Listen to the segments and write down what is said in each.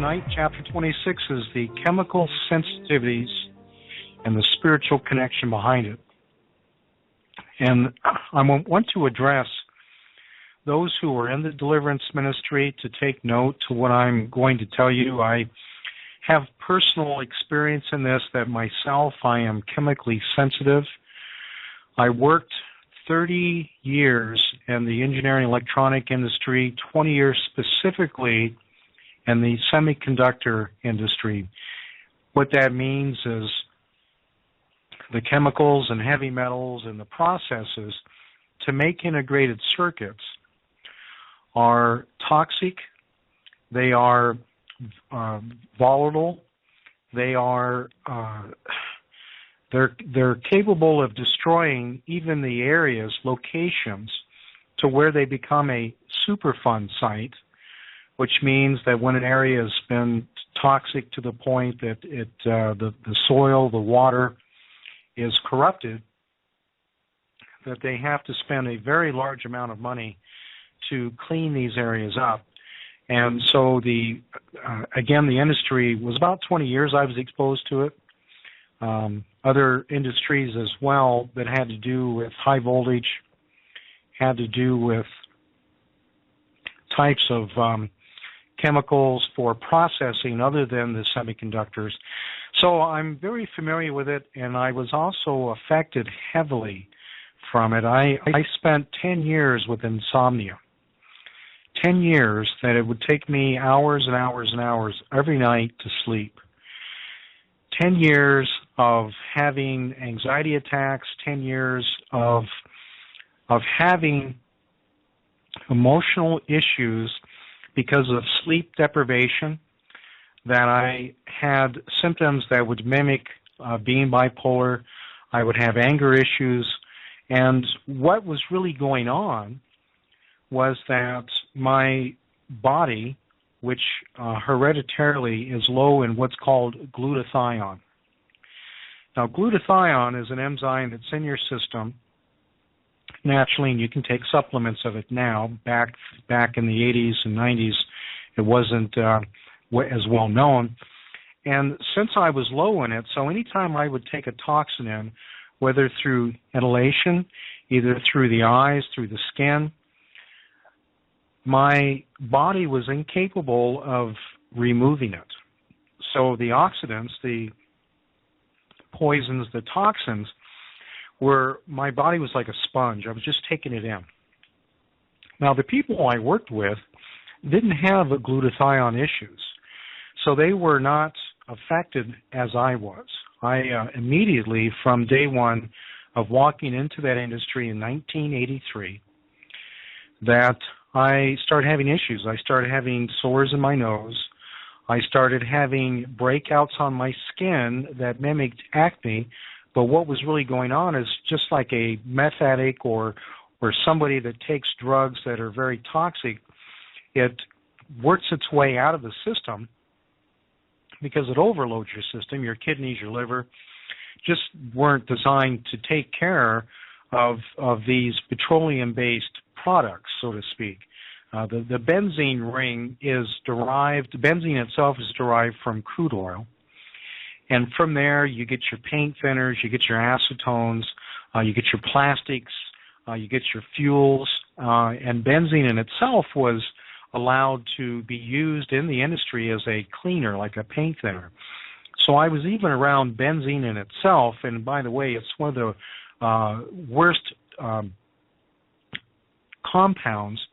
tonight. Chapter 26 is the chemical sensitivities and the spiritual connection behind it. And I want to address those who are in the deliverance ministry to take note to what I'm going to tell you. I have personal experience in this, that myself, I am chemically sensitive. I worked 30 years in the engineering electronic industry, 20 years specifically in the semiconductor industry. What that means is the chemicals and heavy metals and the processes to make integrated circuits are toxic, they are volatile, they're capable of destroying even the areas, locations, to where they become a Superfund site, which means that when an area has been toxic to the point that the soil, the water is corrupted, that they have to spend a very large amount of money to clean these areas up. And so again, the industry was about 20 years I was exposed to it. Other industries as well that had to do with high voltage, had to do with types of chemicals for processing other than the semiconductors. So I'm very familiar with it, and I was also affected heavily from it. I spent 10 years with insomnia. 10 years that it would take me hours and hours and hours every night to sleep. 10 years of having anxiety attacks, 10 years of having emotional issues because of sleep deprivation, that I had symptoms that would mimic being bipolar. I would have anger issues. And what was really going on was that my body, which hereditarily is low in what's called glutathione. Now, glutathione is an enzyme that's in your system naturally, and you can take supplements of it now. Back in the 80s and 90s, it wasn't as well known. And since I was low in it, so anytime I would take a toxin in, whether through inhalation, either through the eyes, through the skin, my body was incapable of removing it. So the oxidants, the poisons, the toxins, my body was like a sponge. I was just taking it in. Now, the people I worked with didn't have the glutathione issues, so they were not affected as I was. I immediately, from day one of walking into that industry in 1983, that I started having issues. I started having sores in my nose. I started having breakouts on my skin that mimicked acne. But what was really going on is just like a meth addict or somebody that takes drugs that are very toxic, it works its way out of the system because it overloads your system. Your kidneys, your liver just weren't designed to take care of these petroleum-based products, so to speak. The benzene ring is derived, benzene itself is derived from crude oil. And from there, you get your paint thinners, you get your acetones, you get your plastics, you get your fuels, and benzene in itself was allowed to be used in the industry as a cleaner, like a paint thinner. So I was even around benzene in itself, and by the way, it's one of the worst compounds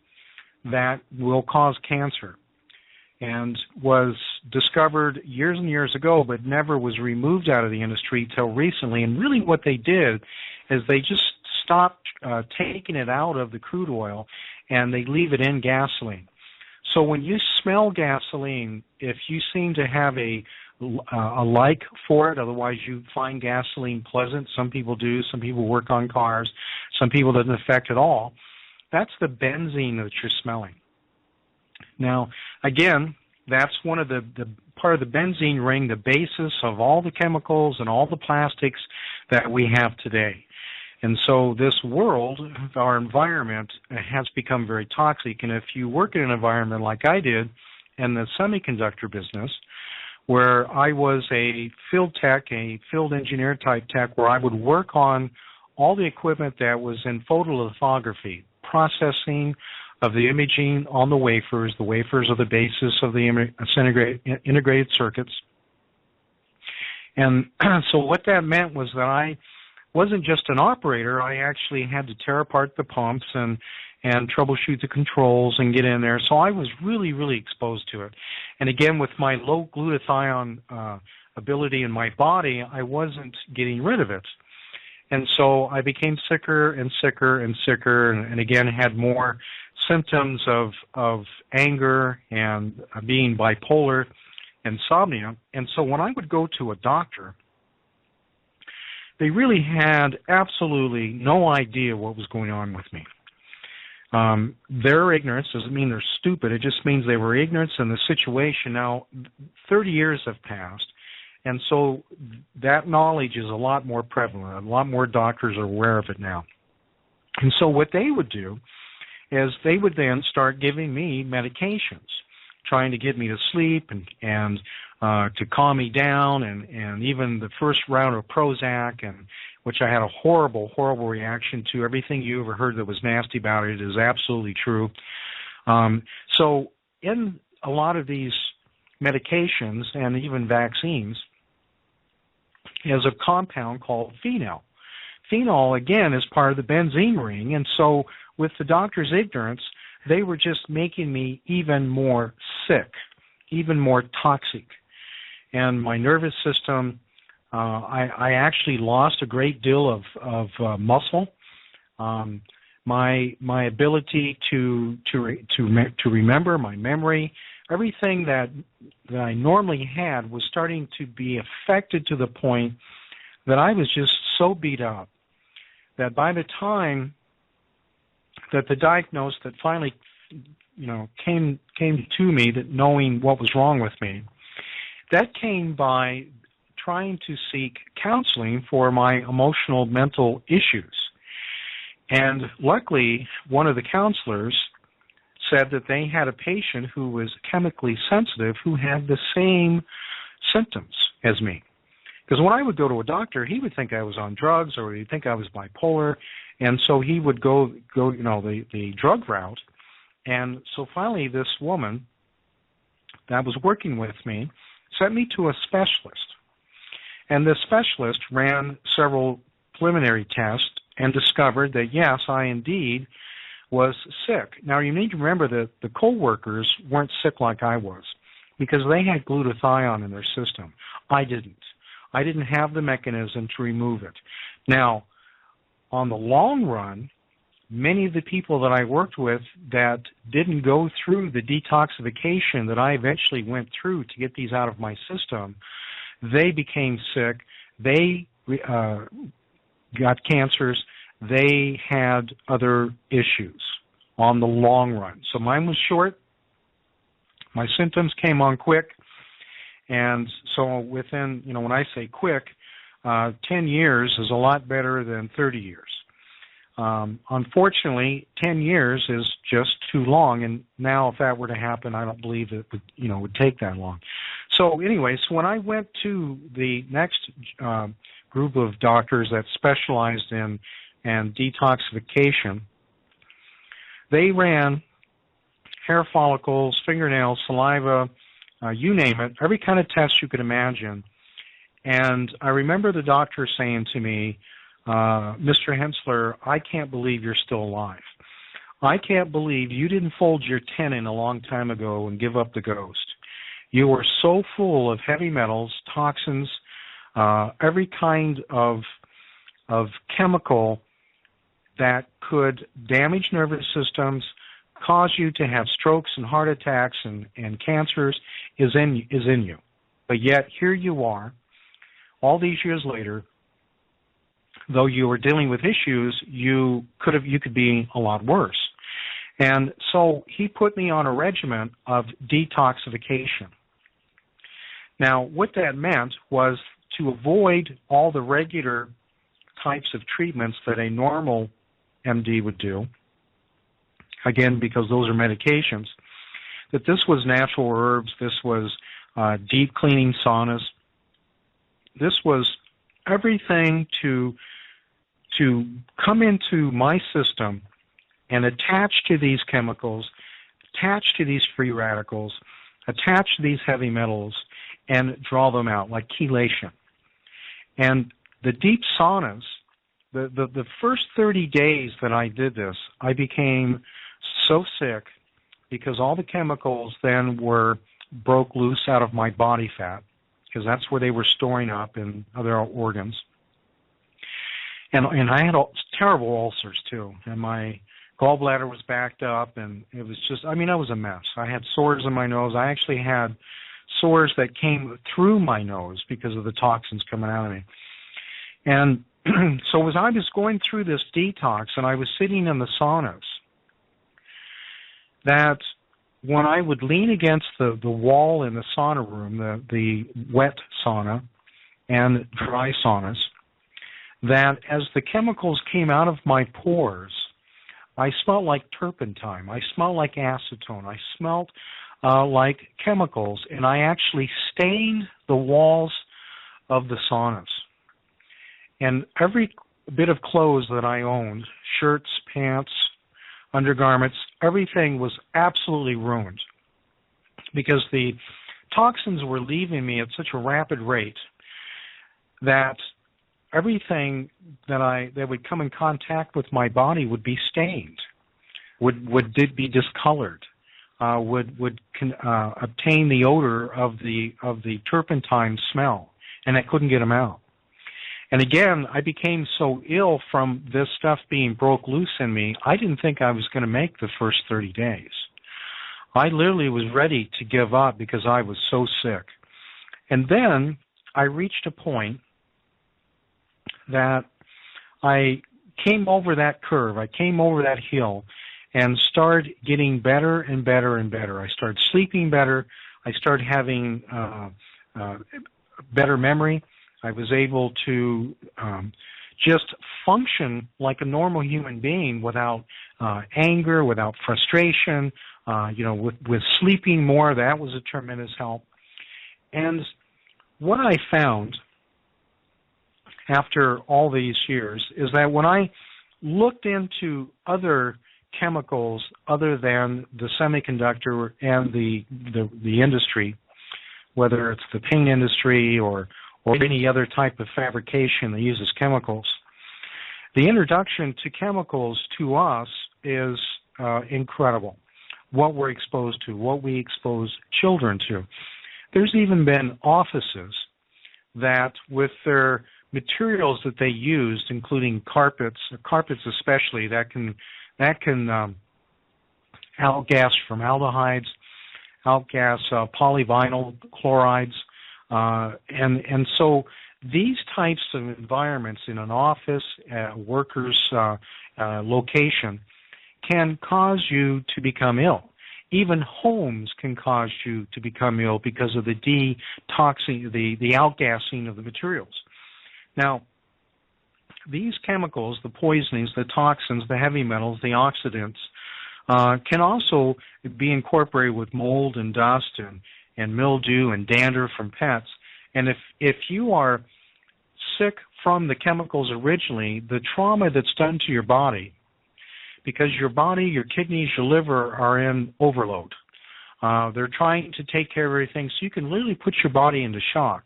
that will cause cancer, and was discovered years and years ago, but never was removed out of the industry till recently. And really what they did is they just stopped taking it out of the crude oil, and they leave it in gasoline. So when you smell gasoline, if you seem to have a like for it, otherwise you find gasoline pleasant, some people do, some people work on cars, some people it doesn't affect at all, that's the benzene that you're smelling. Now, again, that's one of the part of the benzene ring, the basis of all the chemicals and all the plastics that we have today. And so this world, our environment, has become very toxic. And if you work in an environment like I did, in the semiconductor business, where I was a field tech, a field engineer type tech, where I would work on all the equipment that was in photolithography, processing of the imaging on the wafers. The wafers are the basis of the integrated circuits. And so what that meant was that I wasn't just an operator. I actually had to tear apart the pumps and troubleshoot the controls and get in there. So I was really, really exposed to it. And again, with my low glutathione ability in my body, I wasn't getting rid of it. And so I became sicker and sicker and sicker, and again had more symptoms of anger and being bipolar, insomnia. And so when I would go to a doctor, they really had absolutely no idea what was going on with me. Their ignorance doesn't mean they're stupid. It just means they were ignorant in the situation. Now, 30 years have passed, and so that knowledge is a lot more prevalent. A lot more doctors are aware of it now. And so what they would do is they would then start giving me medications, trying to get me to sleep and to calm me down, and even the first round of Prozac, and which I had a horrible, horrible reaction to. Everything you ever heard that was nasty about it is absolutely true. So in a lot of these medications and even vaccines is a compound called phenol. Phenol, again, is part of the benzene ring, and so with the doctor's ignorance, they were just making me even more sick, even more toxic. And my nervous system, I actually lost a great deal of muscle. My ability to remember, my memory, everything that I normally had was starting to be affected to the point that I was just so beat up that by the time that the diagnosis that finally, came to me, that knowing what was wrong with me, that came by trying to seek counseling for my emotional, mental issues. And luckily, one of the counselors said that they had a patient who was chemically sensitive who had the same symptoms as me. Because when I would go to a doctor, he would think I was on drugs, or he'd think I was bipolar, and so he would go the drug route. And so finally, this woman that was working with me sent me to a specialist. And the specialist ran several preliminary tests and discovered that, yes, I indeed was sick. Now, you need to remember that the co-workers weren't sick like I was, because they had glutathione in their system. I didn't. I didn't have the mechanism to remove it. Now, on the long run, many of the people that I worked with that didn't go through the detoxification that I eventually went through to get these out of my system, they became sick. They got cancers. They had other issues on the long run. So mine was short. My symptoms came on quick. And so within, when I say quick, 10 years is a lot better than 30 years. Unfortunately, 10 years is just too long, and now if that were to happen, I don't believe it would take that long. So anyway, so when I went to the next group of doctors that specialized in detoxification, they ran hair follicles, fingernails, saliva, you name it, every kind of test you could imagine. And I remember the doctor saying to me, Mr. Hensler, I can't believe you're still alive. I can't believe you didn't fold your tenon a long time ago and give up the ghost. You were so full of heavy metals, toxins, every kind of chemical that could damage nervous systems, cause you to have strokes and heart attacks and cancers is in you. But yet here you are, all these years later. Though you were dealing with issues, you could be a lot worse. And so he put me on a regimen of detoxification. Now, what that meant was to avoid all the regular types of treatments that a normal MD would do, again, because those are medications. that this was natural herbs, this was deep cleaning saunas. This was everything to come into my system and attach to these chemicals, attach to these free radicals, attach to these heavy metals, and draw them out like chelation. And the deep saunas, the first 30 days that I did this, I became so sick because all the chemicals then broke loose out of my body fat, because that's where they were storing up in other organs. And I had terrible ulcers too, and my gallbladder was backed up, and it was just, I was a mess. I had sores in my nose. I actually had sores that came through my nose because of the toxins coming out of me. And so as I was going through this detox and I was sitting in the saunas, that when I would lean against the wall in the sauna room, the wet sauna and dry saunas, that as the chemicals came out of my pores, I smelled like turpentine. I smelled like acetone. I smelled like chemicals, and I actually stained the walls of the saunas. And every bit of clothes that I owned, shirts, pants, undergarments, everything was absolutely ruined because the toxins were leaving me at such a rapid rate that everything that would come in contact with my body would be stained, would be discolored, would obtain the odor of the turpentine smell, and I couldn't get them out. And again, I became so ill from this stuff being broke loose in me, I didn't think I was going to make the first 30 days. I literally was ready to give up because I was so sick. And then I reached a point that I came over that curve, I came over that hill, and started getting better and better and better. I started sleeping better. I started having better memory. I was able to just function like a normal human being without anger, without frustration, with sleeping more. That was a tremendous help. And what I found after all these years is that when I looked into other chemicals other than the semiconductor and the industry, whether it's the paint industry or any other type of fabrication that uses chemicals, the introduction to chemicals to us is incredible. What we're exposed to, what we expose children to. There's even been offices that with their materials that they used, including carpets especially, that can outgas formaldehydes, outgas polyvinyl chlorides, and so these types of environments in an office, workers' location, can cause you to become ill. Even homes can cause you to become ill because of the detoxing, the outgassing of the materials. Now, these chemicals, the poisonings, the toxins, the heavy metals, the oxidants, can also be incorporated with mold and dust and mildew and dander from pets. And if you are sick from the chemicals originally, the trauma that's done to your body, because your body, your kidneys, your liver are in overload. They're trying to take care of everything, so you can literally put your body into shock,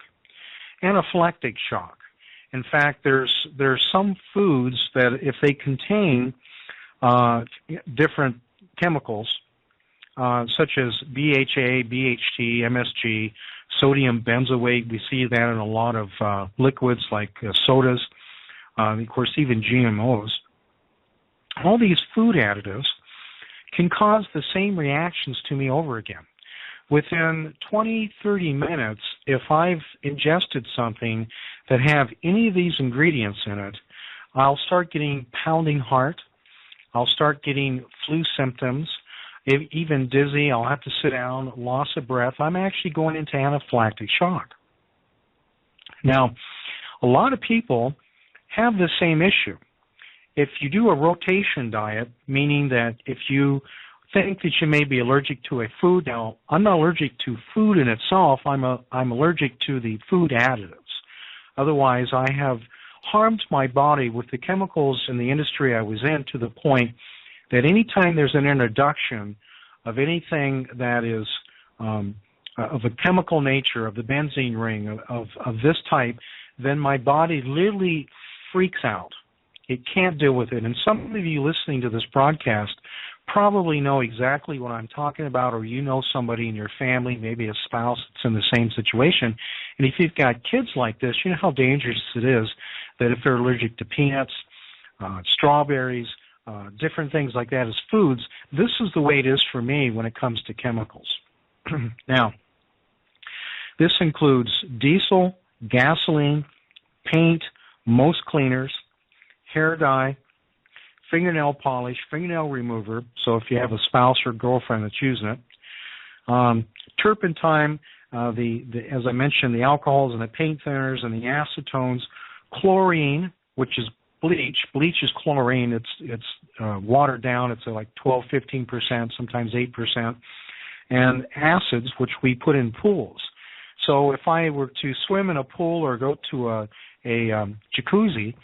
anaphylactic shock. In fact, there's some foods that if they contain different chemicals, such as BHA, BHT, MSG, sodium benzoate, we see that in a lot of liquids like sodas, of course even GMOs. All these food additives can cause the same reactions to me over again. Within 20, 30 minutes, if I've ingested something that have any of these ingredients in it, I'll start getting pounding heart. I'll start getting flu symptoms, even dizzy. I'll have to sit down, loss of breath. I'm actually going into anaphylactic shock. Now, a lot of people have the same issue. If you do a rotation diet, meaning that if you think that you may be allergic to a food. Now, I'm not allergic to food in itself. I'm allergic to the food additives. Otherwise, I have harmed my body with the chemicals in the industry I was in to the point that anytime there's an introduction of anything that is of a chemical nature, of the benzene ring, of this type, then my body literally freaks out. It can't deal with it. And some of you listening to this broadcast probably know exactly what I'm talking about, or you know somebody in your family, maybe a spouse that's in the same situation. And if you've got kids like this, you know how dangerous it is that if they're allergic to peanuts, strawberries, different things like that as foods, this is the way it is for me when it comes to chemicals. Now, this includes diesel, gasoline, paint, most cleaners, hair dye, fingernail polish, fingernail remover, so if you have a spouse or girlfriend that's using it, turpentine, as I mentioned, the alcohols and the paint thinners and the acetones, chlorine, which is bleach. Bleach is chlorine. It's watered down. It's like 12, 15%, sometimes 8%, and acids, which we put in pools. So if I were to swim in a pool or go to a jacuzzi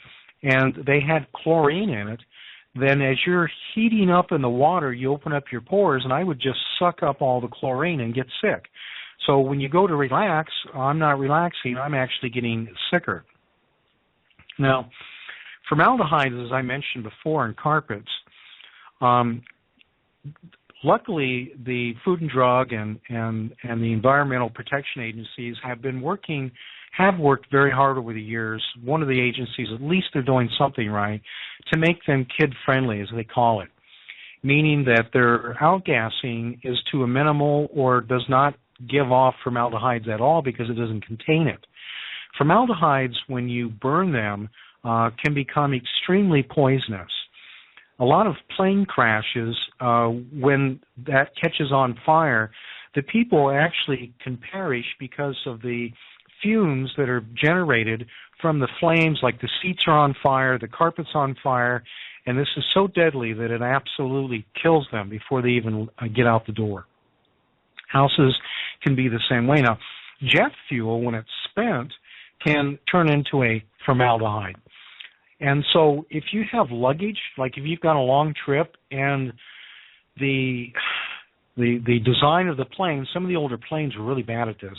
and they had chlorine in it, then as you're heating up in the water, you open up your pores, and I would just suck up all the chlorine and get sick. So when you go to relax, I'm not relaxing, I'm actually getting sicker. Now, formaldehyde, as I mentioned before, in carpets, luckily the Food and Drug and the Environmental Protection Agencies have worked very hard over the years. One of the agencies, at least they're doing something right, to make them kid-friendly, as they call it, meaning that their outgassing is to a minimal or does not give off formaldehydes at all because it doesn't contain it. Formaldehydes, when you burn them, can become extremely poisonous. A lot of plane crashes, when that catches on fire, the people actually can perish because of the fumes that are generated from the flames, like the seats are on fire, the carpet's on fire, and this is so deadly that it absolutely kills them before they even get out the door. Houses can be the same way. Now, jet fuel, when it's spent, can turn into a formaldehyde. And so if you have luggage, like if you've got a long trip and the design of the plane, some of the older planes were really bad at this,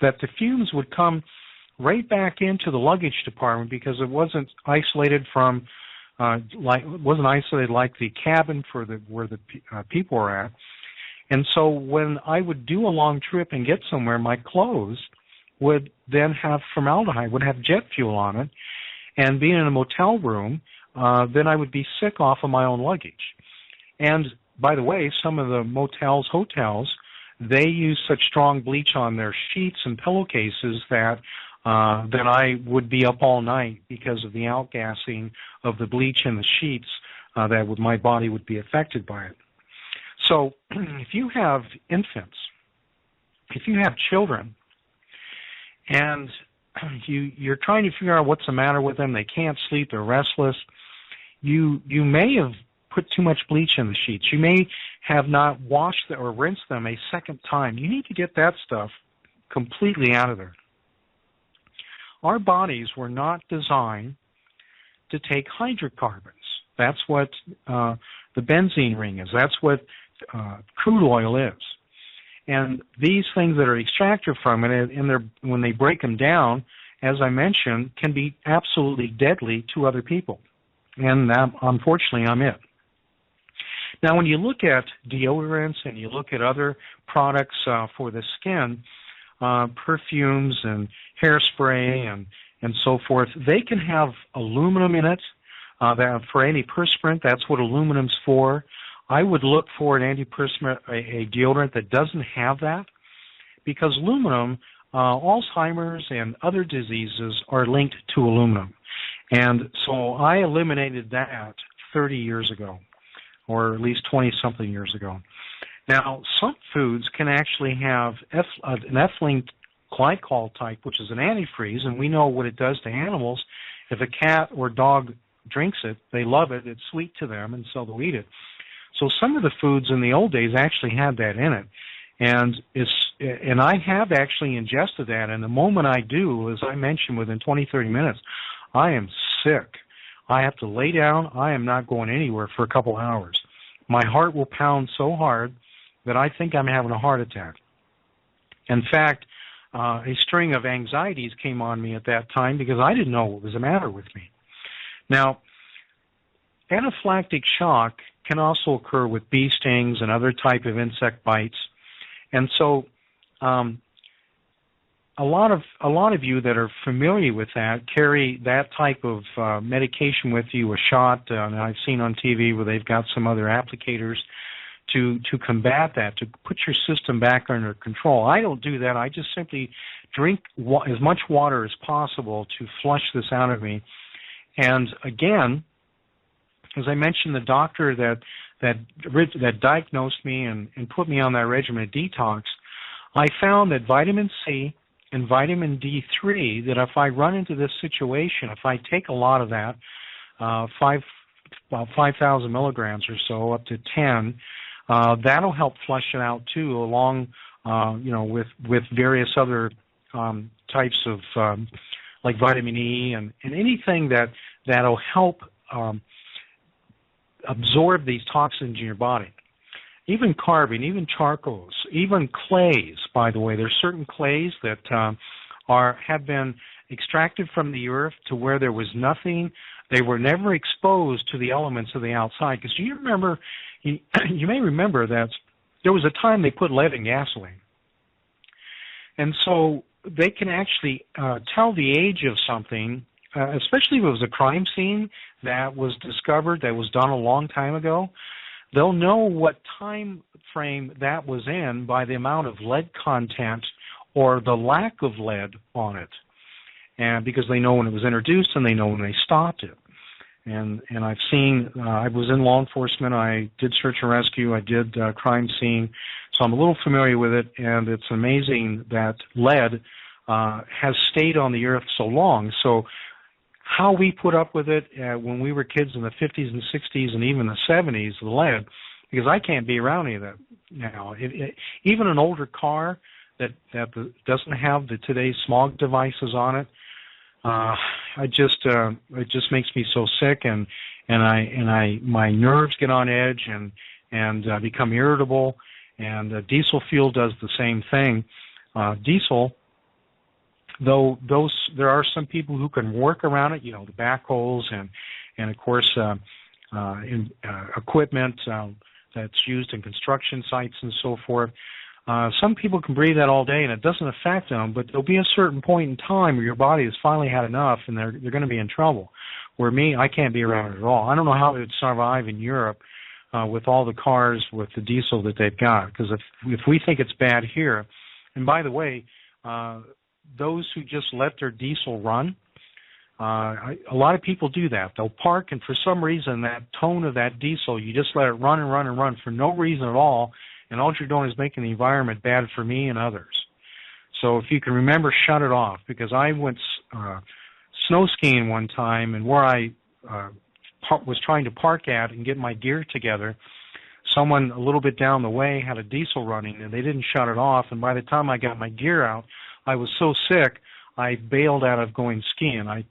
that the fumes would come right back into the luggage department because it wasn't isolated from, wasn't isolated like the cabin for where the people were at. And so when I would do a long trip and get somewhere, my clothes would then have formaldehyde, would have jet fuel on it. And being in a motel room, then I would be sick off of my own luggage. And by the way, some of the motels, hotels, they use such strong bleach on their sheets and pillowcases that I would be up all night because of the outgassing of the bleach in the sheets, my body would be affected by it. So if you have infants, if you have children, and you're trying to figure out what's the matter with them, they can't sleep, they're restless, you may have put too much bleach in the sheets. You may have not washed or rinsed them a second time. You need to get that stuff completely out of there. Our bodies were not designed to take hydrocarbons. That's what the benzene ring is. That's what crude oil is. And these things that are extracted from it, when they break them down, as I mentioned, can be absolutely deadly to other people. And unfortunately, I'm it. Now, when you look at deodorants and you look at other products for the skin, perfumes and hairspray and so forth, they can have aluminum in it. That for antiperspirant, that's what aluminum's for. I would look for an antiperspirant, a deodorant that doesn't have that, because aluminum, Alzheimer's and other diseases are linked to aluminum. And so I eliminated that 30 years ago, or at least 20-something years ago. Now, some foods can actually have an ethylene glycol type, which is an antifreeze, and we know what it does to animals. If a cat or dog drinks it, they love it, it's sweet to them, and so they'll eat it. So some of the foods in the old days actually had that in it. And I have actually ingested that, and the moment I do, as I mentioned, within 20, 30 minutes, I am sick. I have to lay down. I am not going anywhere for a couple hours. My heart will pound so hard that I think I'm having a heart attack. In fact, a string of anxieties came on me at that time because I didn't know what was the matter with me. Now, anaphylactic shock can also occur with bee stings and other type of insect bites. And so a lot of you that are familiar with that carry that type of medication with you, a shot, and I've seen on TV where they've got some other applicators to combat that, to put your system back under control. I don't do that. I just simply drink as much water as possible to flush this out of me. And again, as I mentioned, the doctor that diagnosed me and put me on that regimen of detox, I found that vitamin C and vitamin D3, that if I run into this situation, if I take a lot of that, about 5,000 milligrams or so, up to 10, that'll help flush it out too, along with various other types of like vitamin E and anything that'll help absorb these toxins in your body. Even carbon, even charcoals, even clays, by the way. There's certain clays that have been extracted from the earth to where there was nothing. They were never exposed to the elements of the outside. Because you may remember that there was a time they put lead in gasoline. And so they can actually tell the age of something, especially if it was a crime scene that was discovered, that was done a long time ago. They'll know what time frame that was in by the amount of lead content or the lack of lead on it, and because they know when it was introduced and they know when they stopped it. And I've seen, I was in law enforcement, I did search and rescue, I did crime scene, so I'm a little familiar with it, and it's amazing that lead has stayed on the earth so long. So how we put up with it when we were kids in the 50s and 60s and even the 70s, the lead, because I can't be around any of that now. Even an older car that doesn't have today's smog devices on it, it just makes me so sick, and my nerves get on edge and become irritable. And diesel fuel does the same thing. Diesel, though there are some people who can work around it, the backhoes and of course equipment that's used in construction sites and so forth. Some people can breathe that all day and it doesn't affect them, but there'll be a certain point in time where your body has finally had enough and they're going to be in trouble. Where me, I can't be around it at all. I don't know how it would survive in Europe with all the cars with the diesel that they've got, because if we think it's bad here, and by the way, those who just let their diesel run, a lot of people do that. They'll park, and for some reason, that tone of that diesel, you just let it run and run and run for no reason at all, and all you're doing is making the environment bad for me and others. So if you can remember, shut it off, because I went snow skiing one time, and where I was trying to park at and get my gear together, someone a little bit down the way had a diesel running, and they didn't shut it off, and by the time I got my gear out, I was so sick, I bailed out of going skiing. I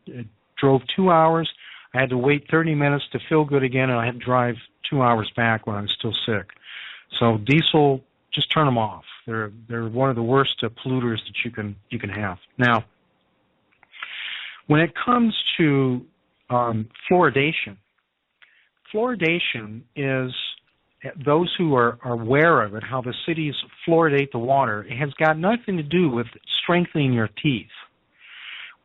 drove 2 hours. I had to wait 30 minutes to feel good again, and I had to drive 2 hours back when I was still sick. So diesel, just turn them off. They're one of the worst polluters that you can have. Now, when it comes to fluoridation is, those who are aware of it, how the cities fluoridate the water, it has got nothing to do with strengthening your teeth.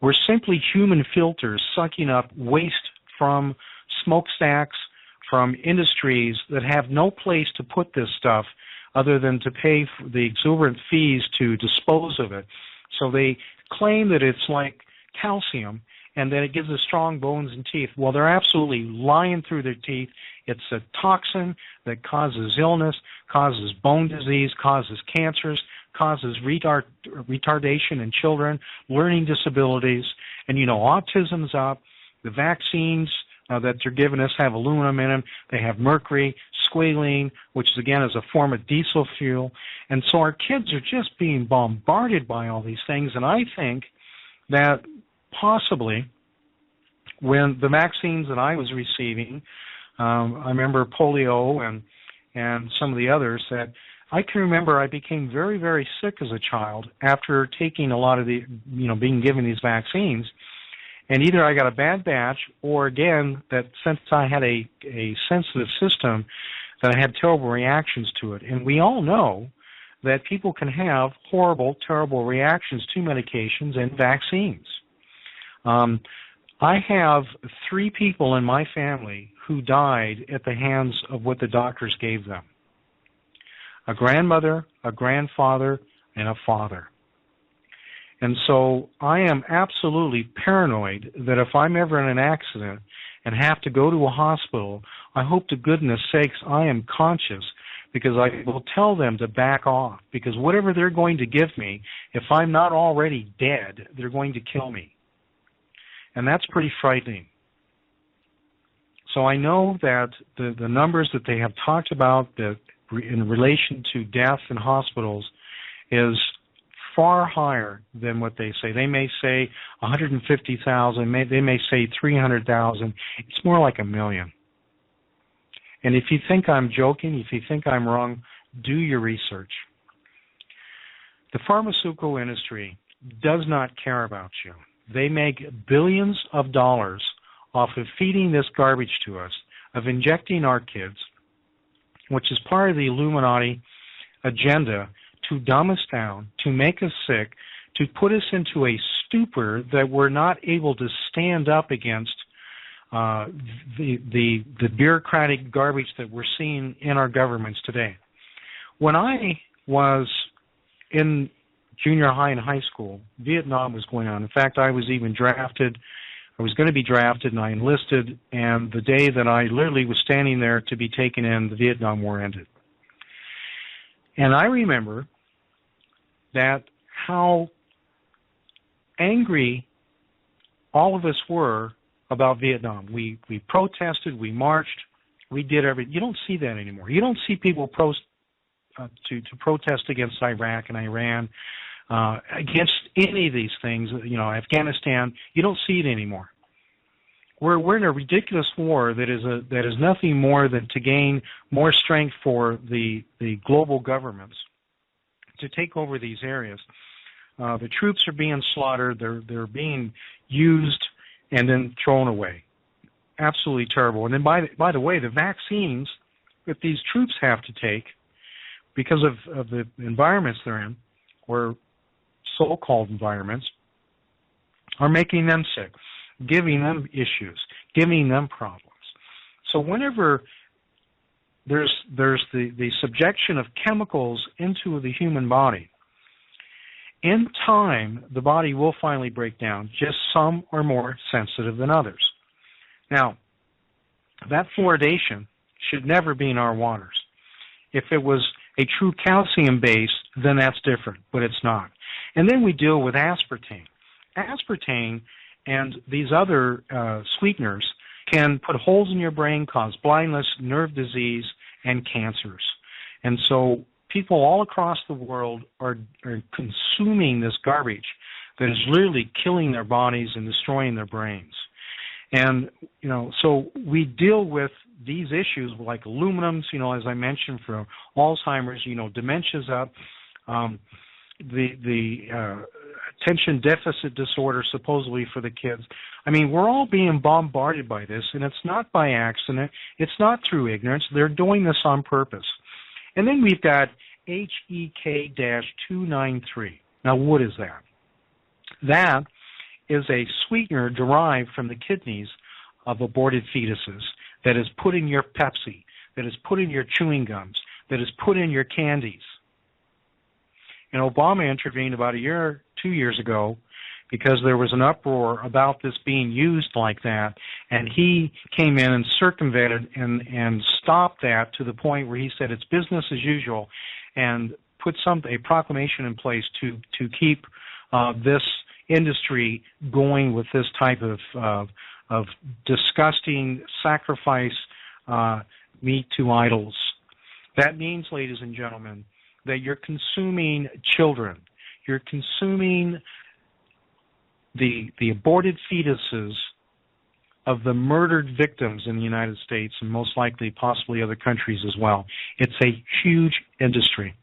We're simply human filters sucking up waste from smokestacks, from industries that have no place to put this stuff other than to pay for the exuberant fees to dispose of it. So they claim that it's like calcium and that it gives us strong bones and teeth. Well, they're absolutely lying through their teeth. It's a toxin that causes illness, causes bone disease, causes cancers, causes retardation in children, learning disabilities, and autism's up. The vaccines that they're giving us have aluminum in them. They have mercury, squalene, which is, again, is a form of diesel fuel. And so our kids are just being bombarded by all these things. And I think that possibly when the vaccines that I was receiving, I remember polio and some of the others, that I can remember I became very, very sick as a child after taking a lot of the, being given these vaccines. And either I got a bad batch, or again, that since I had a sensitive system, that I had terrible reactions to it. And we all know that people can have horrible, terrible reactions to medications and vaccines. I have 3 people in my family who died at the hands of what the doctors gave them. A grandmother, a grandfather, and a father. And so I am absolutely paranoid that if I'm ever in an accident and have to go to a hospital, I hope to goodness sakes I am conscious, because I will tell them to back off, because whatever they're going to give me, if I'm not already dead, they're going to kill me. And that's pretty frightening. So I know that the numbers that they have talked about that in relation to death in hospitals is far higher than what they say. They may say 150,000, they may say 300,000. It's more like 1 million. And if you think I'm joking, if you think I'm wrong, do your research. The pharmaceutical industry does not care about you. They make billions of dollars off of feeding this garbage to us, of injecting our kids, which is part of the Illuminati agenda to dumb us down, to make us sick, to put us into a stupor that we're not able to stand up against the bureaucratic garbage that we're seeing in our governments today. When I was in junior high and high school, Vietnam was going on. In fact, I was even drafted. I was going to be drafted, and I enlisted, and the day that I literally was standing there to be taken in, the Vietnam War ended. And I remember that how angry all of us were about Vietnam. We protested, we marched, we did everything. You don't see that anymore. You don't see people to protest against Iraq and Iran, against any of these things, Afghanistan. You don't see it anymore. We're in a ridiculous war that is nothing more than to gain more strength for the global governments to take over these areas. The troops are being slaughtered. They're being used and then thrown away. Absolutely terrible. And then by the way, the vaccines that these troops have to take because of the environments they're in, or so-called environments, are making them sick, giving them issues, giving them problems. So whenever there's the subjection of chemicals into the human body, in time, the body will finally break down. Just some are more sensitive than others. Now, that fluoridation should never be in our waters. If it was a true calcium base, then that's different, but it's not. And then we deal with aspartame. Aspartame and these other sweeteners can put holes in your brain, cause blindness, nerve disease, and cancers. And so people all across the world are consuming this garbage that is literally killing their bodies and destroying their brains. And, so we deal with these issues like aluminums, as I mentioned, for Alzheimer's, dementia's up, the attention deficit disorder supposedly for the kids. I mean, we're all being bombarded by this, and it's not by accident. It's not through ignorance. They're doing this on purpose. And then we've got HEK-293. Now, what is that? That is a sweetener derived from the kidneys of aborted fetuses that is put in your Pepsi, that is put in your chewing gums, that is put in your candies. And Obama intervened about 2 years ago because there was an uproar about this being used like that, and he came in and circumvented and stopped that to the point where he said it's business as usual and put a proclamation in place to keep this industry going with this type of of disgusting sacrifice meat to idols. That means, ladies and gentlemen, that you're consuming children. You're consuming the aborted fetuses of the murdered victims in the United States and most likely possibly other countries as well. It's a huge industry.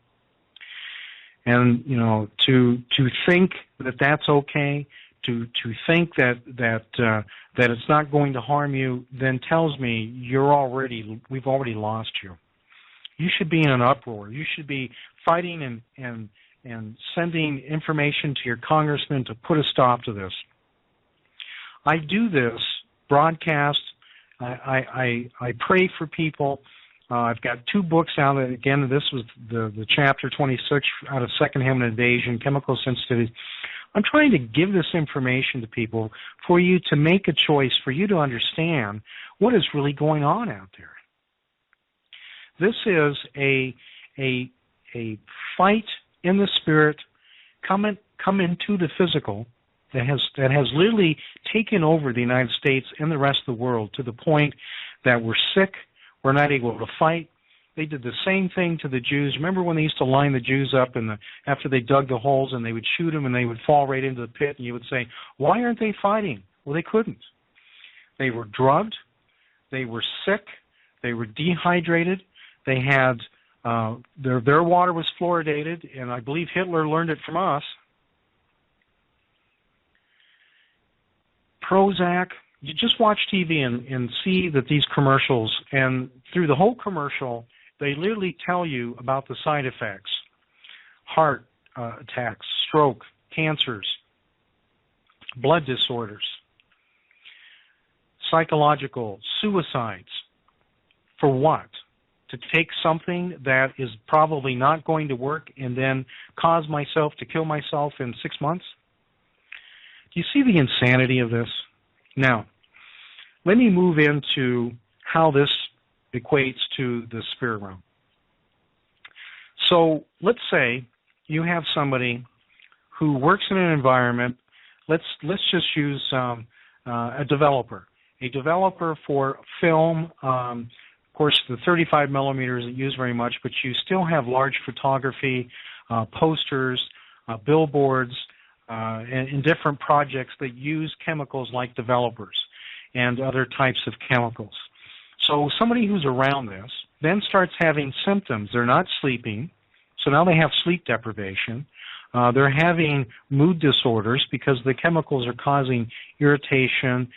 And, you know, to think that that's okay, to think that it's not going to harm you, then tells me we've already lost you. You should be in an uproar. You should be fighting and sending information to your congressman to put a stop to this. I do this broadcast. I pray for people. I've got 2 books out. Again, this was the chapter 26 out of Second-Hand Invasion, Chemical Sensitivities. I'm trying to give this information to people for you to make a choice, for you to understand what is really going on out there. This is a fight in the spirit, come into the physical, that has literally taken over the United States and the rest of the world to the point that we're sick, we're not able to fight. They did the same thing to the Jews. Remember when they used to line the Jews up after they dug the holes, and they would shoot them and they would fall right into the pit, and you would say, why aren't they fighting? Well, they couldn't. They were drugged, they were sick, they were dehydrated, they had their water was fluoridated, and I believe Hitler learned it from us. Prozac. You just watch TV and see that these commercials, and through the whole commercial, they literally tell you about the side effects: heart attacks, stroke, cancers, blood disorders, psychological, suicides. For what? To take something that is probably not going to work and then cause myself to kill myself in 6 months? Do you see the insanity of this? Now, let me move into how this equates to the spirit realm. So let's say you have somebody who works in an environment. Let's just use a developer for film. Of course, the 35 millimeter isn't used very much, but you still have large photography, posters, billboards, and different projects that use chemicals like developers and other types of chemicals. So somebody who's around this then starts having symptoms. They're not sleeping, so now they have sleep deprivation. They're having mood disorders because the chemicals are causing irritation,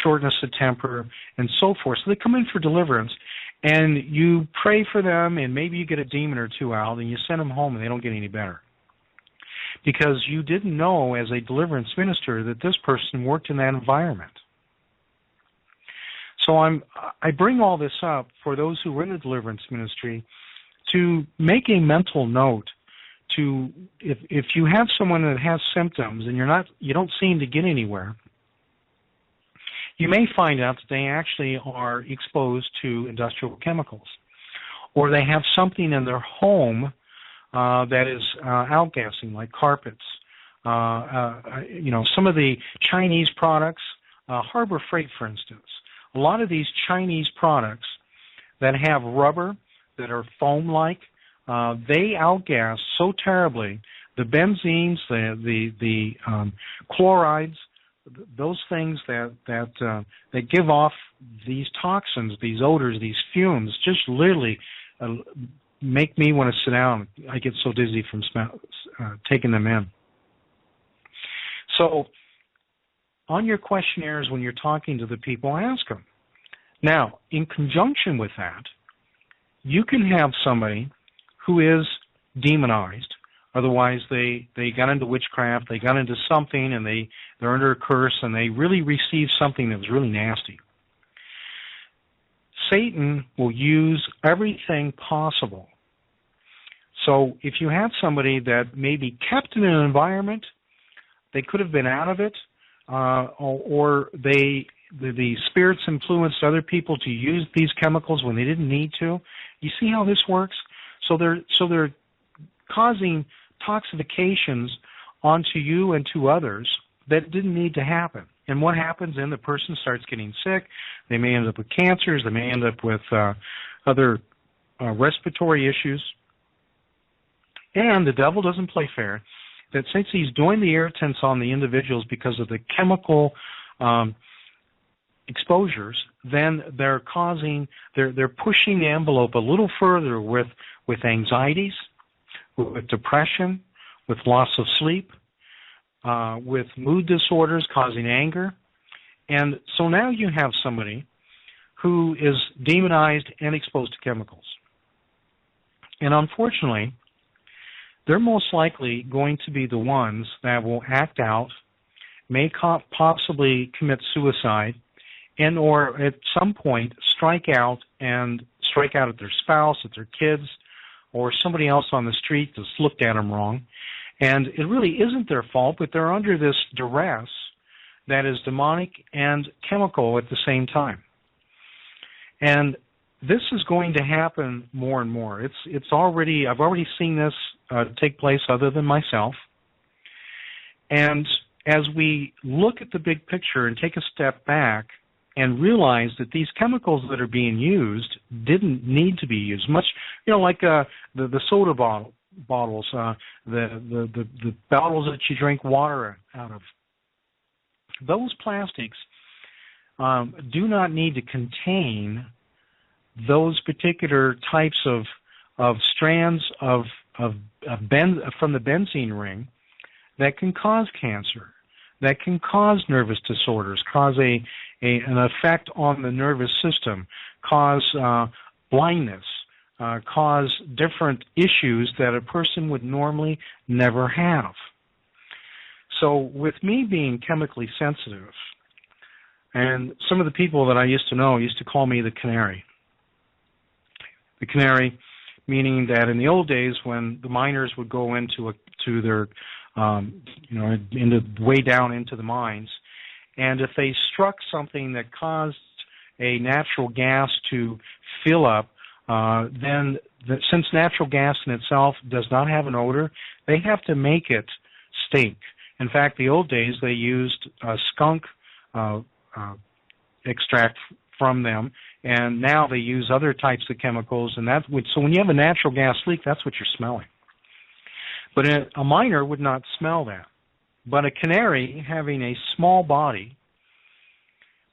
shortness of temper, and so forth. So they come in for deliverance, and you pray for them, and maybe you get a demon or 2 out, and you send them home, and they don't get any better. Because you didn't know as a deliverance minister that this person worked in that environment. So I bring all this up for those who are in the deliverance ministry to make a mental note to, if you have someone that has symptoms and you don't seem to get anywhere, you may find out that they actually are exposed to industrial chemicals, or they have something in their home that is outgassing, like carpets. Some of the Chinese products, Harbor Freight, for instance. A lot of these Chinese products that have rubber, that are foam-like, they outgas so terribly. The benzenes, the chlorides, those things that give off these toxins, these odors, these fumes, just literally make me want to sit down. I get so dizzy from taking them in. So on your questionnaires, when you're talking to the people, ask them. Now, in conjunction with that, you can have somebody who is demonized. Otherwise, they got into witchcraft, they got into something, and they're under a curse, and they really received something that was really nasty. Satan will use everything possible. So if you have somebody that may be kept in an environment, they could have been out of it, or the spirits influenced other people to use these chemicals when they didn't need to. You see how this works? So they're causing toxifications onto you and to others that didn't need to happen. And what happens then? The person starts getting sick. They may end up with cancers. They may end up with other respiratory issues. And the devil doesn't play fair, that since he's doing the irritants on the individuals because of the chemical exposures, then they're pushing the envelope a little further with anxieties, with depression, with loss of sleep, with mood disorders causing anger. And so now you have somebody who is demonized and exposed to chemicals. And unfortunately, they're most likely going to be the ones that will act out, may possibly commit suicide, and or at some point strike out at their spouse, at their kids, or somebody else on the street that's looked at them wrong. And it really isn't their fault, but they're under this duress that is demonic and chemical at the same time. And this is going to happen more and more. I've already seen this take place other than myself. And as we look at the big picture and take a step back and realize that these chemicals that are being used didn't need to be used, much, like the soda bottles, the bottles that you drink water out of. Those plastics do not need to contain those particular types of strands from the benzene ring that can cause cancer, that can cause nervous disorders, cause an effect on the nervous system, cause blindness, cause different issues that a person would normally never have. So with me being chemically sensitive, and some of the people that I used to know used to call me the canary. The canary, meaning that in the old days when the miners would go into their, way down into the mines, and if they struck something that caused a natural gas to fill up, then since natural gas in itself does not have an odor, they have to make it stink. In fact, the old days they used skunk extract from them, and now they use other types of chemicals, and so when you have a natural gas leak, that's what you're smelling. But a miner would not smell that. But a canary, having a small body,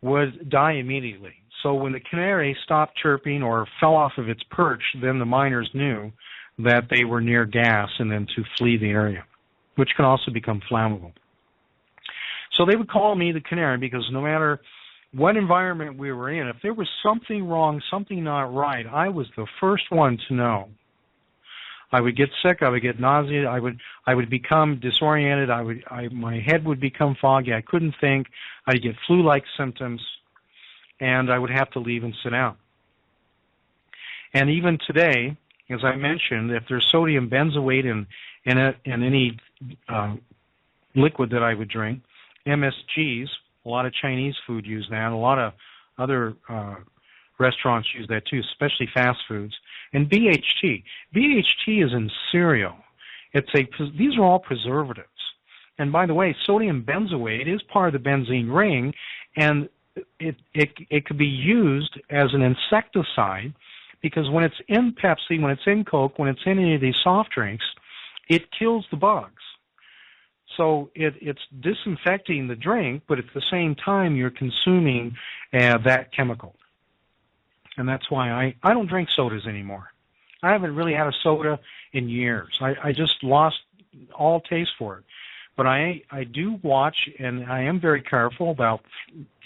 would die immediately. So when the canary stopped chirping or fell off of its perch, then the miners knew that they were near gas and then to flee the area, which can also become flammable. So they would call me the canary because no matter what environment we were in, if there was something wrong, something not right, I was the first one to know. I would get sick, I would get nauseated, I would become disoriented, my head would become foggy, I couldn't think, I'd get flu-like symptoms, and I would have to leave and sit down. And even today, as I mentioned, if there's sodium benzoate in any liquid that I would drink, MSGs, a lot of Chinese food use that, a lot of other restaurants use that too, especially fast foods. And BHT. BHT is in cereal. These are all preservatives. And by the way, sodium benzoate is part of the benzene ring, and it could be used as an insecticide because when it's in Pepsi, when it's in Coke, when it's in any of these soft drinks, it kills the bugs. So it's disinfecting the drink, but at the same time you're consuming that chemical. And that's why I don't drink sodas anymore. I haven't really had a soda in years. I just lost all taste for it. But I do watch, and I am very careful about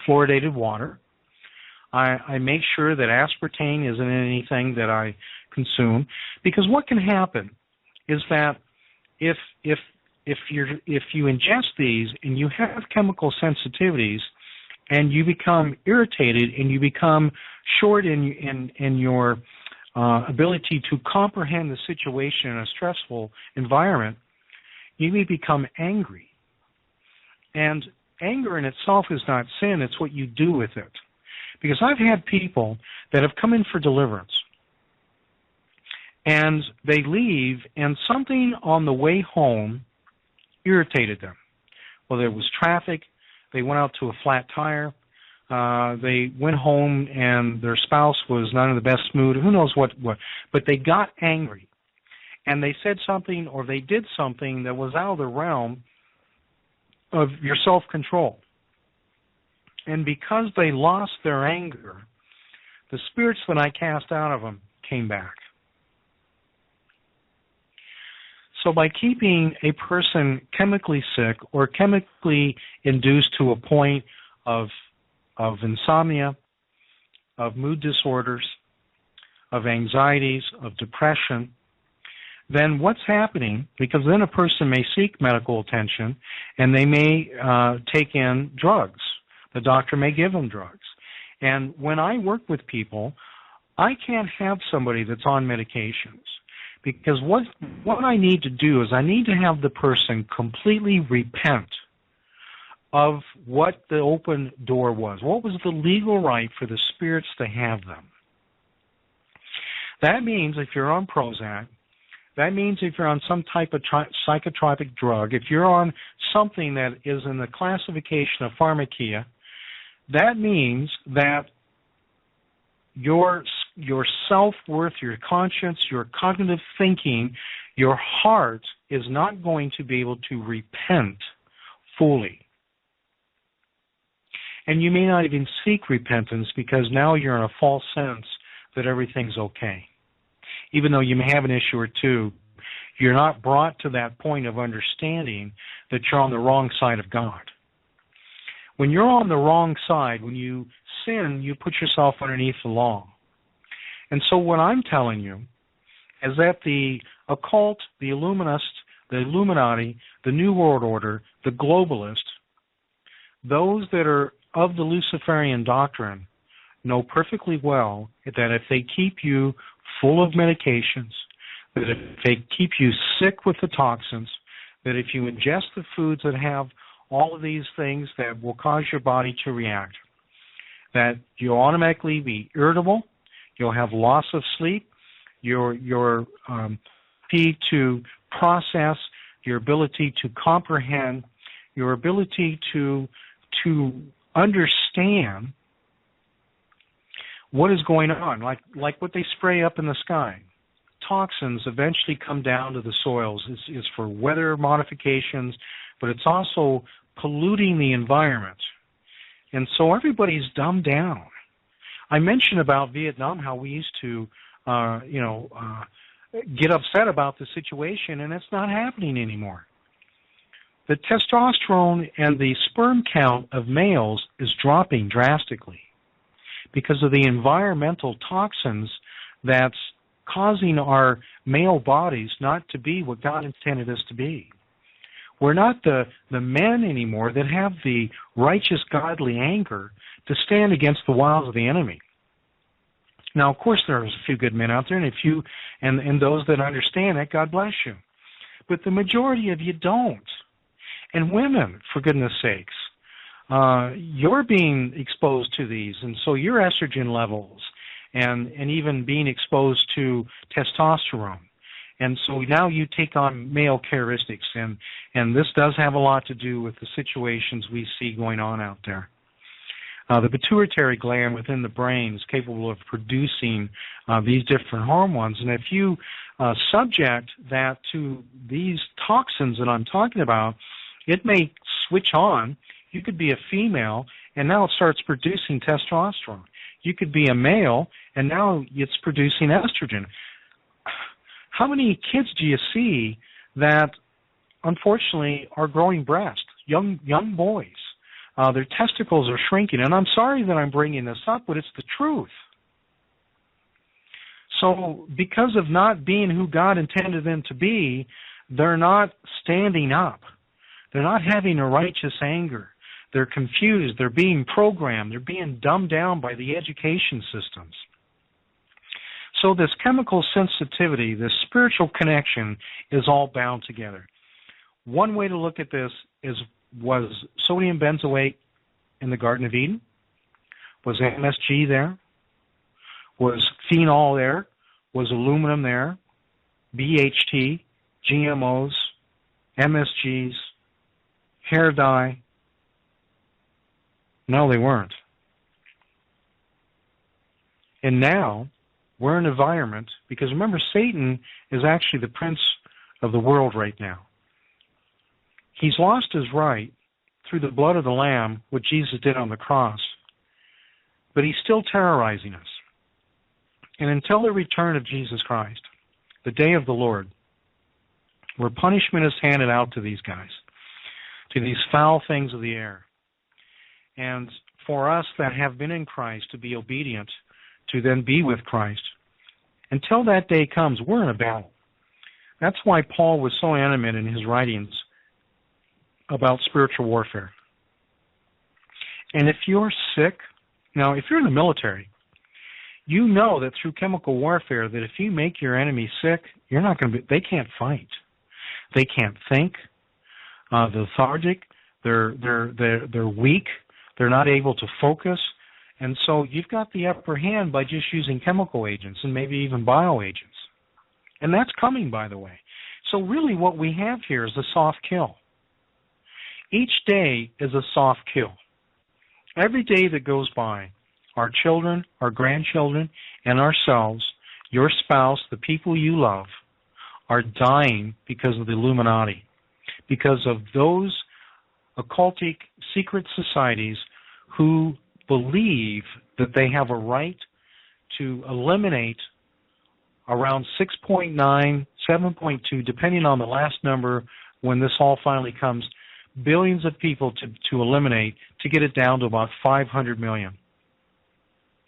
fluoridated water. I make sure that aspartame isn't in anything that I consume, because what can happen is that if you ingest these and you have chemical sensitivities and you become irritated and you become short in your ability to comprehend the situation in a stressful environment, you may become angry. And anger in itself is not sin, it's what you do with it. Because I've had people that have come in for deliverance, and they leave, and something on the way home irritated them. Whether it was traffic, They went out to a flat tire. They went home and their spouse was not in the best mood. Who knows what. But they got angry. And they said something or they did something that was out of the realm of your self-control. And because they lost their anger, the spirits that I cast out of them came back. So by keeping a person chemically sick or chemically induced to a point of insomnia, of mood disorders, of anxieties, of depression, then what's happening, because then a person may seek medical attention and they may take in drugs. The doctor may give them drugs. And when I work with people, I can't have somebody that's on medications. Because what I need to do is I need to have the person completely repent of what the open door was. What was the legal right for the spirits to have them? That means if you're on Prozac, that means if you're on some type of psychotropic drug, if you're on something that is in the classification of pharmakia, that means that your self-worth, your conscience, your cognitive thinking, your heart is not going to be able to repent fully. And you may not even seek repentance because now you're in a false sense that everything's okay. Even though you may have an issue or two, you're not brought to that point of understanding that you're on the wrong side of God. When you're on the wrong side, when you sin, you put yourself underneath the law. And so what I'm telling you is that the occult, the Illuminists, the Illuminati, the New World Order, the globalists, those that are of the Luciferian doctrine know perfectly well that if they keep you full of medications, that if they keep you sick with the toxins, that if you ingest the foods that have all of these things that will cause your body to react, that you'll automatically be irritable, you'll have loss of sleep, your ability to process, your ability to comprehend, your ability to understand what is going on, like what they spray up in the sky. Toxins eventually come down to the soils. It's for weather modifications, but it's also polluting the environment. And so everybody's dumbed down. I mentioned about Vietnam, how we used to, get upset about the situation, and it's not happening anymore. The testosterone and the sperm count of males is dropping drastically because of the environmental toxins that's causing our male bodies not to be what God intended us to be. We're not the men anymore that have the righteous, godly anger to stand against the wiles of the enemy. Now, of course, there's a few good men out there, and and those that understand it, God bless you. But the majority of you don't. And women, for goodness sakes, you're being exposed to these, and so your estrogen levels, and even being exposed to testosterone. And so now you take on male characteristics, and this does have a lot to do with the situations we see going on out there. The pituitary gland within the brain is capable of producing these different hormones, and if you subject that to these toxins that I'm talking about, it may switch on. You could be a female, and now it starts producing testosterone. You could be a male, and now it's producing estrogen. How many kids do you see that, unfortunately, are growing breasts, young boys? Their testicles are shrinking. And I'm sorry that I'm bringing this up, but it's the truth. So because of not being who God intended them to be, they're not standing up. They're not having a righteous anger. They're confused. They're being programmed. They're being dumbed down by the education systems. So this chemical sensitivity, this spiritual connection is all bound together. One way to look at this was sodium benzoate in the Garden of Eden? Was MSG there? Was phenol there? Was aluminum there? BHT, GMOs, MSGs, hair dye, No, they weren't. And now we're in an environment, because remember, Satan is actually the prince of the world right now. He's lost his right through the blood of the Lamb, what Jesus did on the cross, but he's still terrorizing us. And until the return of Jesus Christ, the day of the Lord, where punishment is handed out to these guys, to these foul things of the air, and for us that have been in Christ to be obedient, to then be with Christ, until that day comes, we're in a battle. That's why Paul was so animate in his writings about spiritual warfare. And if you're sick, now if you're in the military, you know that through chemical warfare that if you make your enemy sick, you're not going to be, they can't fight. They can't think. They're lethargic. They're weak. They're not able to focus. And so you've got the upper hand by just using chemical agents and maybe even bioagents. And that's coming, by the way. So really what we have here is a soft kill. Each day is a soft kill. Every day that goes by, our children, our grandchildren, and ourselves, your spouse, the people you love, are dying because of the Illuminati, because of those occultic secret societies who believe that they have a right to eliminate around 6.9, 7.2, depending on the last number when this all finally comes, billions of people to eliminate, to get it down to about 500 million.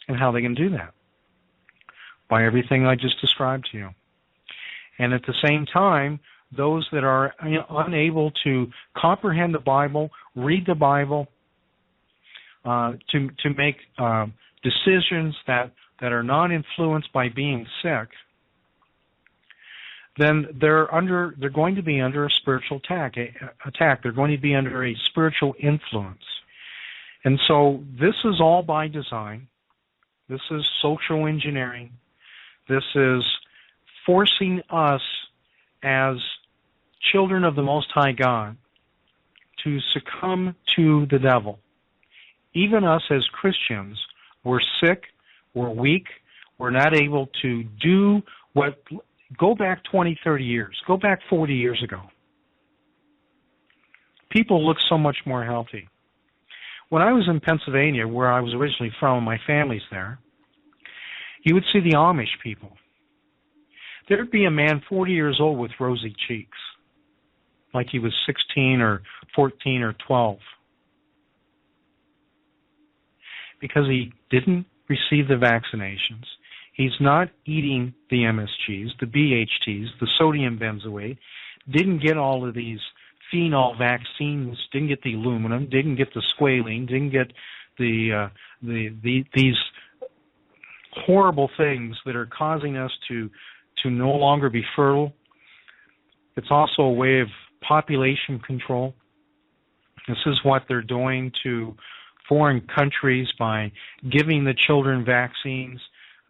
And how they can do that? By everything I just described to you. And at the same time, those that are unable to comprehend the Bible, read the Bible, to make decisions that are not influenced by being sick, then they're going to be under a spiritual attack. They're going to be under a spiritual influence. And so this is all by design. This is social engineering. This is forcing us as children of the Most High God to succumb to the devil. Even us as Christians, we're sick, we're weak, we're not able to do what... Go back 20, 30 years. Go back 40 years ago. People look so much more healthy. When I was in Pennsylvania, where I was originally from, my family's there, you would see the Amish people. There'd be a man 40 years old with rosy cheeks, like he was 16 or 14 or 12. Because he didn't receive the vaccinations. He's not eating the MSGs, the BHTs, the sodium benzoate, didn't get all of these phenol vaccines, didn't get the aluminum, didn't get the squalene, didn't get these horrible things that are causing us to no longer be fertile. It's also a way of population control. This is what they're doing to foreign countries by giving the children vaccines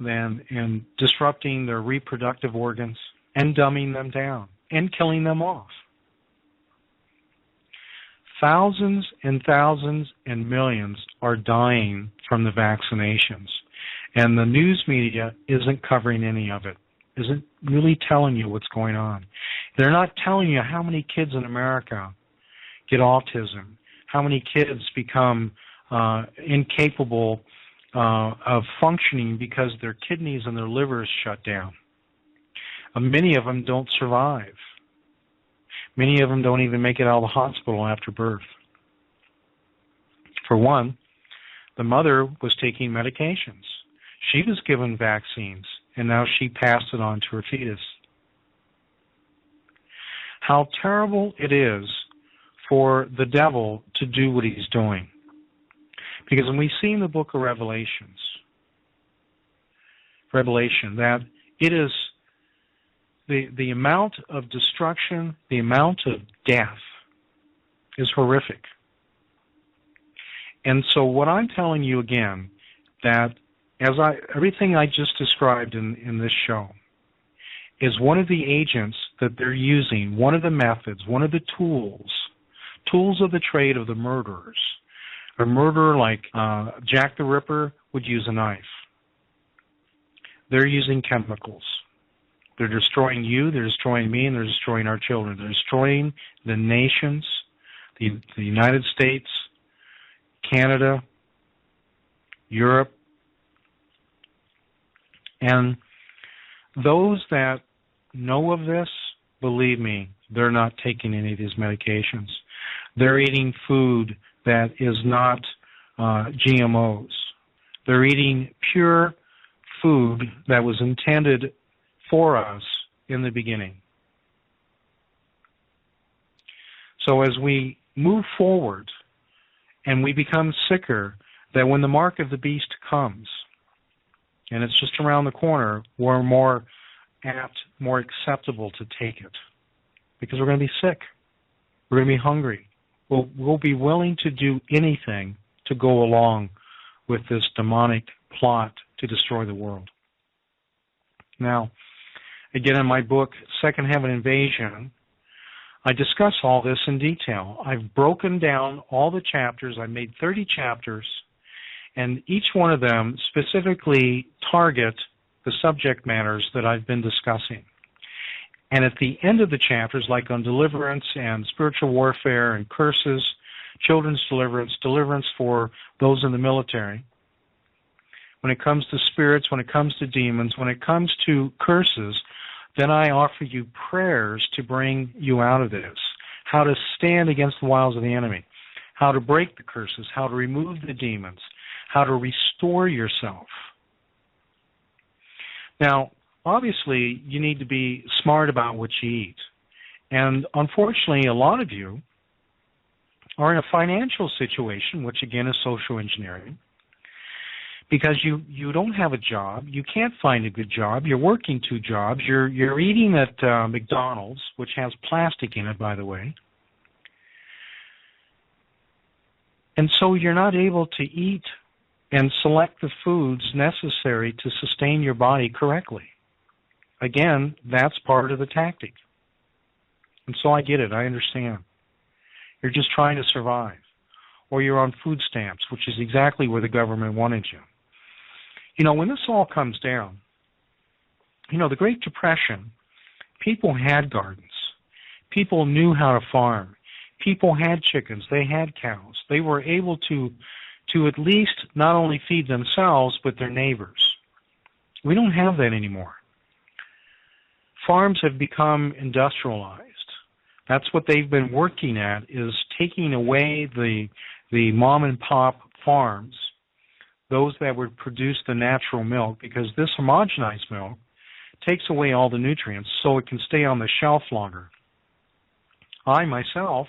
and disrupting their reproductive organs and dumbing them down and killing them off. Thousands and thousands and millions are dying from the vaccinations. And the news media isn't covering any of it, isn't really telling you what's going on. They're not telling you how many kids in America get autism, how many kids become incapable of functioning because their kidneys and their livers shut down. Many of them don't survive. Many of them don't even make it out of the hospital after birth. For one, the mother was taking medications. She was given vaccines, and now she passed it on to her fetus. How terrible it is for the devil to do what he's doing. Because when we see in the book of Revelation that it is the amount of destruction, the amount of death is horrific. And so what I'm telling you again, that everything I just described in this show is one of the agents that they're using, one of the methods, one of the tools of the trade of the murderers, A murderer like Jack the Ripper would use a knife. They're using chemicals. They're destroying you, they're destroying me, and they're destroying our children. They're destroying the nations, the United States, Canada, Europe. And those that know of this, believe me, they're not taking any of these medications. They're eating food that is not GMOs. They're eating pure food that was intended for us in the beginning. So as we move forward and we become sicker, that when the mark of the beast comes, and it's just around the corner, we're more apt, more acceptable to take it. Because we're going to be sick. We're going to be hungry. We'll be willing to do anything to go along with this demonic plot to destroy the world. Now, again, in my book, Second Heaven Invasion, I discuss all this in detail. I've broken down all the chapters. I made 30 chapters, and each one of them specifically target the subject matters that I've been discussing. And at the end of the chapters, like on deliverance and spiritual warfare and curses, children's deliverance, deliverance for those in the military, when it comes to spirits, when it comes to demons, when it comes to curses, then I offer you prayers to bring you out of this, how to stand against the wiles of the enemy, how to break the curses, how to remove the demons, how to restore yourself. Now, obviously, you need to be smart about what you eat. And unfortunately, a lot of you are in a financial situation, which again is social engineering, because you don't have a job, you can't find a good job, you're working 2 jobs, you're eating at McDonald's, which has plastic in it, by the way. And so you're not able to eat and select the foods necessary to sustain your body correctly. Again, that's part of the tactic. And so I get it, I understand. You're just trying to survive. Or you're on food stamps, which is exactly where the government wanted you. You know, when this all comes down, you know, the Great Depression, people had gardens. People knew how to farm. People had chickens. They had cows. They were able to at least not only feed themselves, but their neighbors. We don't have that anymore. Farms have become industrialized. That's what they've been working at, is taking away the mom and pop farms, those that would produce the natural milk, because this homogenized milk takes away all the nutrients so it can stay on the shelf longer. I myself,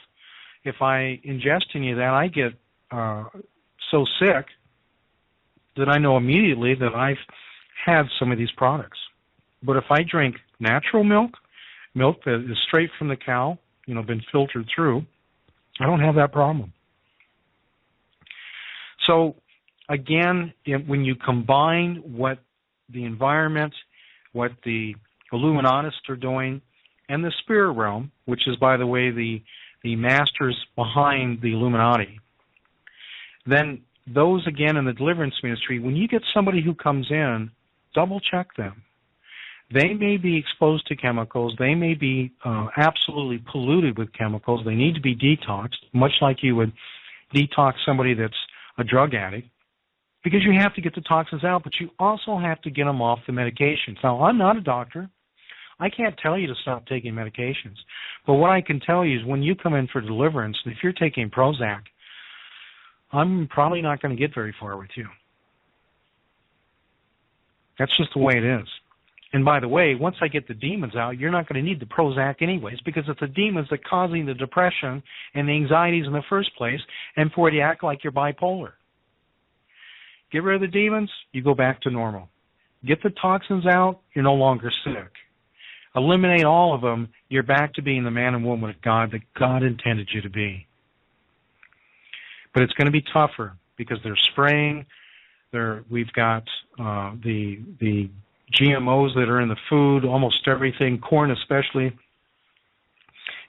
if I ingest any of that, I get so sick that I know immediately that I've had some of these products. But if I drink natural milk, milk that is straight from the cow, you know, been filtered through, I don't have that problem. So, again, when you combine what the environment, what the Illuminatists are doing, and the spirit realm, which is, by the way, the masters behind the Illuminati, then those, again, in the deliverance ministry, when you get somebody who comes in, double check them. They may be exposed to chemicals. They may be absolutely polluted with chemicals. They need to be detoxed, much like you would detox somebody that's a drug addict, because you have to get the toxins out, but you also have to get them off the medications. Now, I'm not a doctor. I can't tell you to stop taking medications. But what I can tell you is when you come in for deliverance, if you're taking Prozac, I'm probably not going to get very far with you. That's just the way it is. And by the way, once I get the demons out, you're not going to need the Prozac anyways, because it's the demons that are causing the depression and the anxieties in the first place, and for it to act like you're bipolar. Get rid of the demons, you go back to normal. Get the toxins out, you're no longer sick. Eliminate all of them, you're back to being the man and woman of God that God intended you to be. But it's going to be tougher because they're spraying. We've got the GMOs that are in the food, almost everything, corn especially.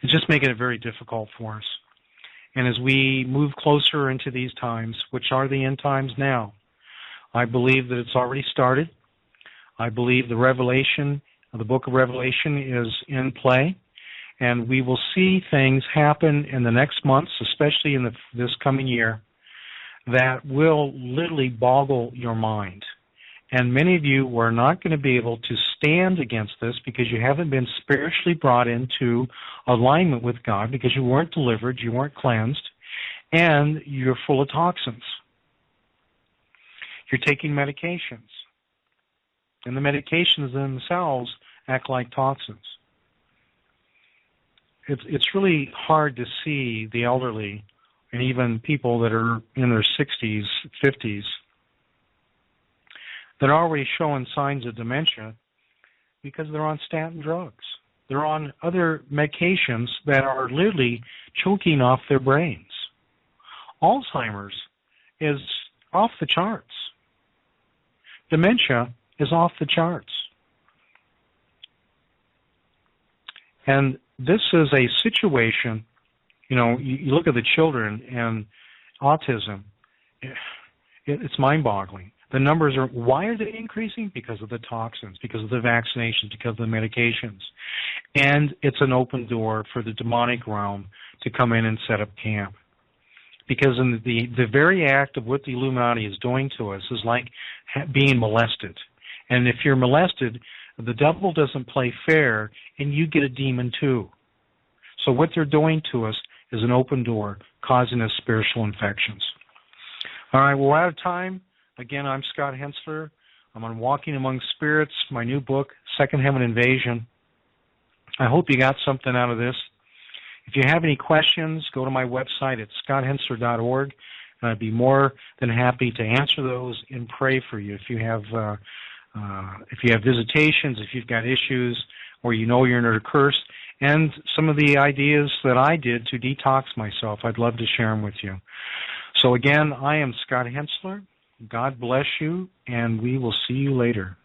It's just making it very difficult for us. And as we move closer into these times, which are the end times now, I believe that it's already started. I believe the revelation, the book of Revelation is in play, and we will see things happen in the next months, especially in this coming year, that will literally boggle your mind. And many of you are not going to be able to stand against this because you haven't been spiritually brought into alignment with God, because you weren't delivered, you weren't cleansed, and you're full of toxins. You're taking medications, and the medications themselves act like toxins. It's really hard to see the elderly and even people that are in their 60s, 50s, that are already showing signs of dementia because they're on statin drugs. They're on other medications that are literally choking off their brains. Alzheimer's is off the charts. Dementia is off the charts. And this is a situation, you look at the children and autism, it's mind-boggling. The numbers why are they increasing? Because of the toxins, because of the vaccinations, because of the medications. And it's an open door for the demonic realm to come in and set up camp. Because in the very act of what the Illuminati is doing to us is like being molested. And if you're molested, the devil doesn't play fair, and you get a demon too. So what they're doing to us is an open door, causing us spiritual infections. All right, well, we're out of time. Again, I'm Scott Hensler. I'm on Walking Among Spirits, my new book, Second Heaven Invasion. I hope you got something out of this. If you have any questions, go to my website at scotthensler.org, and I'd be more than happy to answer those and pray for you. If you have visitations, if you've got issues, or you're under a curse, and some of the ideas that I did to detox myself, I'd love to share them with you. So again, I am Scott Hensler. God bless you, and we will see you later.